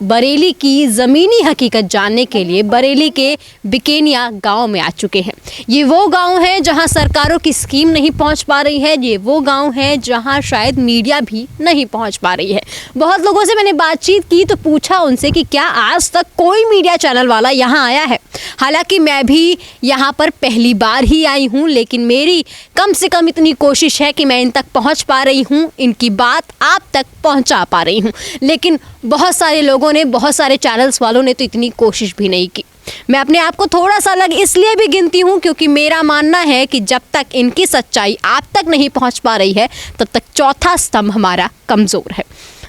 बरेली की ज़मीनी हकीकत जानने के लिए बरेली के बिकेनिया गांव में आ चुके हैं। ये वो गांव है जहां सरकारों की स्कीम नहीं पहुंच पा रही है। ये वो गांव है जहां शायद मीडिया भी नहीं पहुंच पा रही है। बहुत लोगों से मैंने बातचीत की तो पूछा उनसे कि क्या आज तक कोई मीडिया चैनल वाला यहां आया है। हालांकि मैं भी यहां पर पहली बार ही आई हूं, लेकिन मेरी कम से कम इतनी कोशिश है कि मैं इन तक पहुंच पा रही हूं, इनकी बात आप तक पहुंचा पा रही हूं। लेकिन बहुत सारे लोगों ने, बहुत सारे चैनल्स वालों ने तो इतनी कोशिश भी नहीं की। मैं अपने आप को थोड़ा सा अलग इसलिए भी गिनती हूँ क्योंकि मेरा मानना है कि जब तक इनकी सच्चाई आप तक नहीं पहुँच पा रही है तब तक चौथा स्तंभ हमारा कमज़ोर है।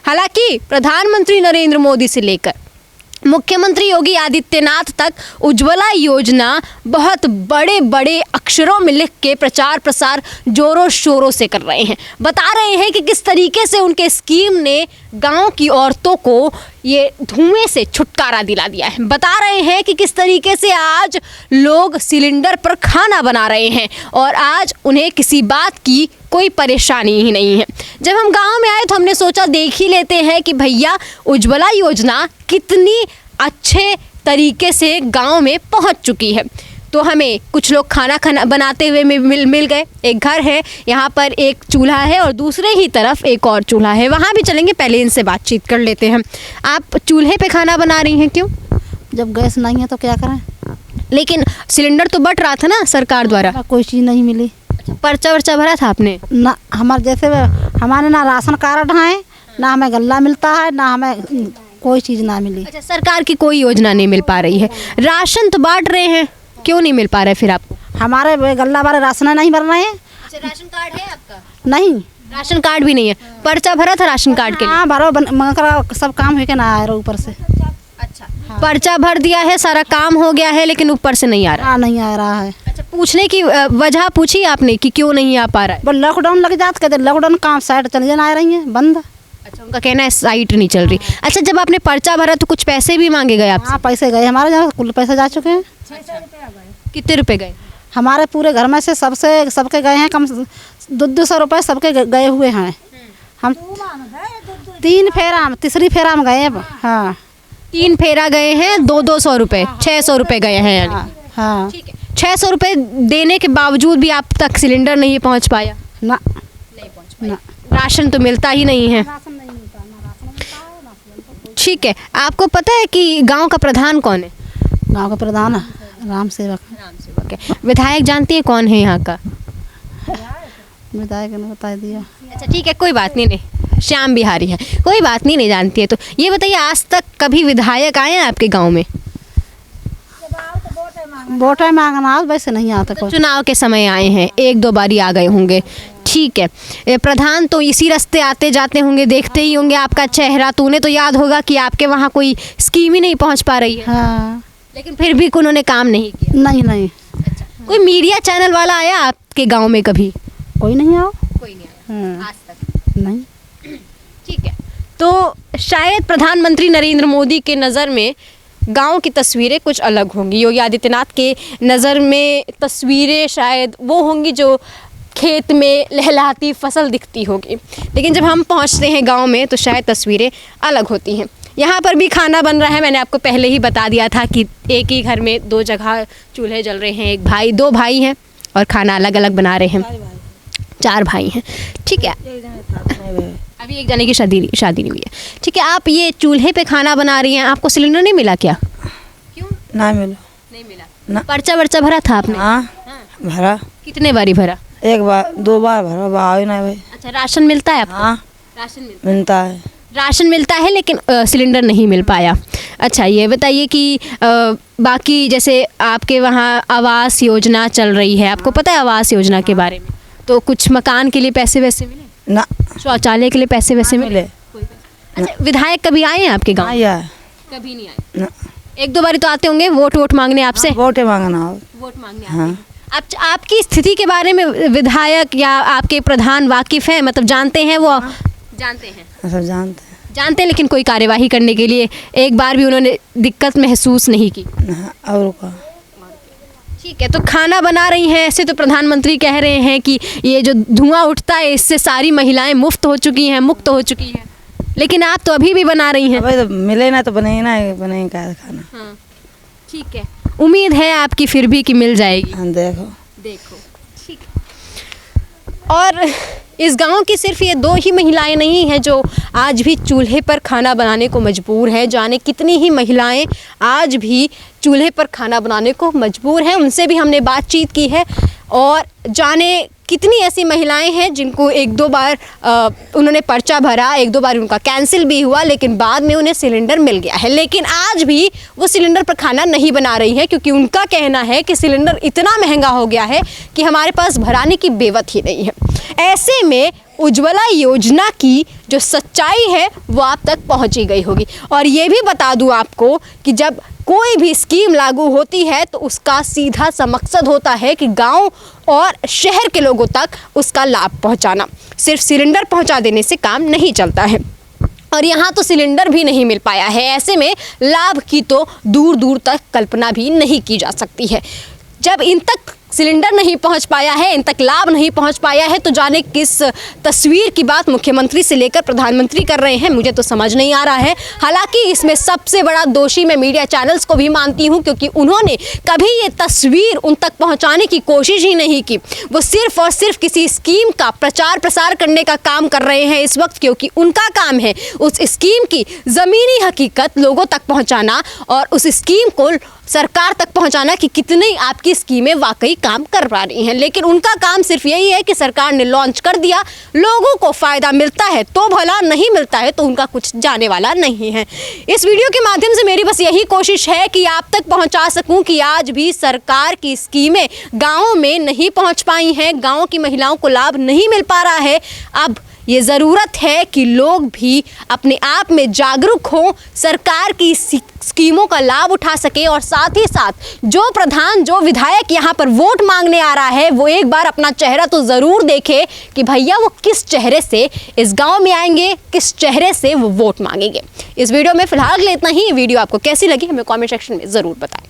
हालांकि प्रधानमंत्री नरेंद्र मोदी से लेकर मुख्यमंत्री योगी आदित्यनाथ तक उज्ज्वला योजना बहुत बड़े बड़े अक्षरों में लिख के प्रचार प्रसार जोरों शोरों से कर रहे हैं। बता रहे हैं कि किस तरीके से उनके स्कीम ने गांव की औरतों को ये धुएं से छुटकारा दिला दिया है। बता रहे हैं कि किस तरीके से आज लोग सिलेंडर पर खाना बना रहे हैं और आज उन्हें किसी बात की कोई परेशानी ही नहीं है। जब हम गांव में आए तो हमने सोचा देख ही लेते हैं कि भैया उज्ज्वला योजना कितनी अच्छे तरीके से गांव में पहुंच चुकी है। तो हमें कुछ लोग खाना बनाते हुए मिल गए। एक घर है, यहाँ पर एक चूल्हा है और दूसरे ही तरफ एक और चूल्हा है, वहाँ भी चलेंगे। पहले इनसे बातचीत कर लेते हैं। आप चूल्हे पे खाना बना रही हैं, क्यों? जब गैस नहीं है तो क्या करें। लेकिन सिलेंडर तो बट रहा था ना सरकार द्वारा। कोई चीज़ नहीं मिली। पर्चा वर्चा भरा था आपने? ना, हमारे जैसे हमारे ना राशन कार्ड है, ना हमें गल्ला मिलता है, ना हमें कोई चीज़ ना मिली। अच्छा, सरकार की कोई योजना नहीं मिल पा रही है। राशन तो बांट रहे हैं, क्यों नहीं मिल पा रहा है फिर आपको? हमारे गल्ला वाले राशन नहीं भर रहे हैं। अच्छा, राशन कार्ड है आपका? नहीं, राशन कार्ड भी नहीं है। पर्चा भरा था राशन कार्ड के लिए? हाँ भरो, मगर सब काम है कि ना आ रहा ऊपर से। अच्छा, पर्चा भर दिया है, सारा काम हो गया है, लेकिन ऊपर से नहीं आ रहा। हाँ, नहीं आ रहा है। अच्छा, पूछने की वजह पूछी आपने कि क्यों नहीं आ पा रहा है? बस लॉकडाउन लग जाता, कहते लॉकडाउन काम साइड चली आ रही है बंद। अच्छा, उनका कहना है साइट नहीं चल रही। अच्छा, जब आपने पर्चा भरा तो कुछ पैसे भी मांगे गए आपसे? हाँ, पैसे गए हमारे, जहाँ कुल पैसे जा चुके हैं। कितने रुपए गए? हमारे पूरे घर में से सबके गए हैं, कम 200 रुपये सबके गए हुए हैं। हम तीसरी फेरा में गए। हाँ, 3 फेरा गए हैं, 200 रुपये, 600 रुपये गए हैं यानी। हाँ, ठीक है। 600 रुपये देने के बावजूद भी आप तक सिलेंडर नहीं पहुंच पाया? ना, नहीं पहुंच पाया। राशन तो मिलता ही नहीं है। ठीक है, आपको पता है कि गांव का प्रधान कौन है? गांव का प्रधान राम सेवक है। विधायक जानती है कौन है यहाँ का? विधायक ने बता दिया। अच्छा, ठीक है, कोई बात नहीं, श्याम बिहारी है, कोई बात नहीं जानती है। तो ये बताइए, आज तक कभी विधायक आए हैं आपके गांव में? वोट मांगना वैसे नहीं आता। तो चुनाव के समय आए हैं, 1-2 बारी आ गए होंगे। ठीक है, प्रधान तो इसी रास्ते आते जाते होंगे, देखते ही होंगे आपका चेहरा, तो उन्हें तो याद होगा कि आपके वहाँ कोई स्कीम ही नहीं पहुँच पा रही है। हाँ, लेकिन फिर भी उन्होंने काम नहीं किया? नहीं। अच्छा, कोई मीडिया चैनल वाला आया आपके गाँव में कभी? कोई नहीं आओ। कोई नहीं आया आज तक? नहीं। ठीक है, तो शायद प्रधानमंत्री नरेंद्र मोदी के नज़र में गांव की तस्वीरें कुछ अलग होंगी। योगी आदित्यनाथ के नज़र में तस्वीरें शायद वो होंगी जो खेत में लहलहाती फसल दिखती होगी। लेकिन जब हम पहुंचते हैं गांव में तो शायद तस्वीरें अलग होती हैं। यहाँ पर भी खाना बन रहा है। मैंने आपको पहले ही बता दिया था कि एक ही घर में 2 जगह चूल्हे जल रहे हैं। 2 भाई हैं और खाना अलग अलग बना रहे हैं। 4 भाई हैं। ठीक है, अभी एक जने की शादी नहीं हुई है। ठीक है, आप ये चूल्हे पे खाना बना रही हैं, आपको सिलेंडर नहीं मिला क्या? क्यों नहीं मिला? पर्चा वर्चा भरा था आपने? हाँ, भरा। कितने बारी भरा? 1 बार 2 बार भरा, भाई नहीं भाई। अच्छा, राशन मिलता है आपको? हाँ, राशन मिलता है। राशन मिलता है, लेकिन सिलेंडर नहीं मिल पाया। अच्छा, ये बताइए कि बाकी जैसे आपके वहाँ आवास योजना चल रही है, आपको पता है आवास योजना के बारे में? तो कुछ मकान के लिए पैसे वैसे मिले? ना। शौचालय के लिए पैसे वैसे मिले? अच्छा, विधायक कभी आए हैं आपके गाँव? कभी नहीं आए ना। 1-2 बारी तो आते होंगे वोट मांगने आपसे? वोट मांगना। वोट मांगने हाँ। आपकी स्थिति के बारे में विधायक या आपके प्रधान वाकिफ है, मतलब जानते हैं वो? जानते हैं, सब जानते हैं, लेकिन कोई कार्यवाही करने के लिए एक बार भी उन्होंने दिक्कत महसूस नहीं की? और का। ठीक है, तो खाना बना रही हैं, ऐसे तो प्रधानमंत्री कह रहे हैं कि ये जो धुआं उठता है इससे सारी महिलाएं मुक्त हो चुकी हैं। लेकिन आप तो अभी भी बना रही हैं। भाई तो मिले ना तो बनेगा क्या खाना। हाँ, ठीक है, उम्मीद है आपकी फिर भी कि मिल जाएगी। हाँ, देखो ठीक है। और इस गांव की सिर्फ ये 2 ही महिलाएं नहीं हैं जो आज भी चूल्हे पर खाना बनाने को मजबूर हैं। जाने कितनी ही महिलाएं आज भी चूल्हे पर खाना बनाने को मजबूर हैं। उनसे भी हमने बातचीत की है और जाने कितनी ऐसी महिलाएं हैं जिनको 1-2 बार उन्होंने पर्चा भरा, 1-2 बार उनका कैंसिल भी हुआ, लेकिन बाद में उन्हें सिलेंडर मिल गया है। लेकिन आज भी वो सिलेंडर पर खाना नहीं बना रही है क्योंकि उनका कहना है कि सिलेंडर इतना महंगा हो गया है कि हमारे पास भराने की बेवत ही नहीं है। ऐसे में उज्ज्वला योजना की जो सच्चाई है वो आप तक पहुंची गई होगी। और ये भी बता दूं आपको कि जब कोई भी स्कीम लागू होती है तो उसका सीधा सा मकसद होता है कि गांव और शहर के लोगों तक उसका लाभ पहुंचाना। सिर्फ सिलेंडर पहुंचा देने से काम नहीं चलता है और यहाँ तो सिलेंडर भी नहीं मिल पाया है। ऐसे में लाभ की तो दूर दूर तक कल्पना भी नहीं की जा सकती है। जब इन तक सिलेंडर नहीं पहुंच पाया है, इन तक लाभ नहीं पहुंच पाया है, तो जाने किस तस्वीर की बात मुख्यमंत्री से लेकर प्रधानमंत्री कर रहे हैं, मुझे तो समझ नहीं आ रहा है। हालांकि इसमें सबसे बड़ा दोषी मैं मीडिया चैनल्स को भी मानती हूं क्योंकि उन्होंने कभी ये तस्वीर उन तक पहुंचाने की कोशिश ही नहीं की। वो सिर्फ और सिर्फ किसी स्कीम का प्रचार प्रसार करने का काम कर रहे हैं इस वक्त, क्योंकि उनका काम है उस स्कीम की ज़मीनी हकीकत लोगों तक पहुँचाना और उस स्कीम को सरकार तक पहुंचाना कि कितनी आपकी स्कीमें वाकई काम कर पा रही हैं। लेकिन उनका काम सिर्फ यही है कि सरकार ने लॉन्च कर दिया, लोगों को फ़ायदा मिलता है तो भला, नहीं मिलता है तो उनका कुछ जाने वाला नहीं है। इस वीडियो के माध्यम से मेरी बस यही कोशिश है कि आप तक पहुंचा सकूं कि आज भी सरकार की स्कीमें गाँव में नहीं पहुँच पाई हैं, गाँव की महिलाओं को लाभ नहीं मिल पा रहा है। अब ये ज़रूरत है कि लोग भी अपने आप में जागरूक हों, सरकार की स्कीमों का लाभ उठा सके और साथ ही साथ जो प्रधान, जो विधायक यहाँ पर वोट मांगने आ रहा है वो एक बार अपना चेहरा तो ज़रूर देखे कि भैया वो किस चेहरे से इस गांव में आएंगे, किस चेहरे से वो वोट मांगेंगे। इस वीडियो में फ़िलहाल इतना ही। वीडियो आपको कैसी लगी हमें कॉमेंट सेक्शन में ज़रूर बताएं।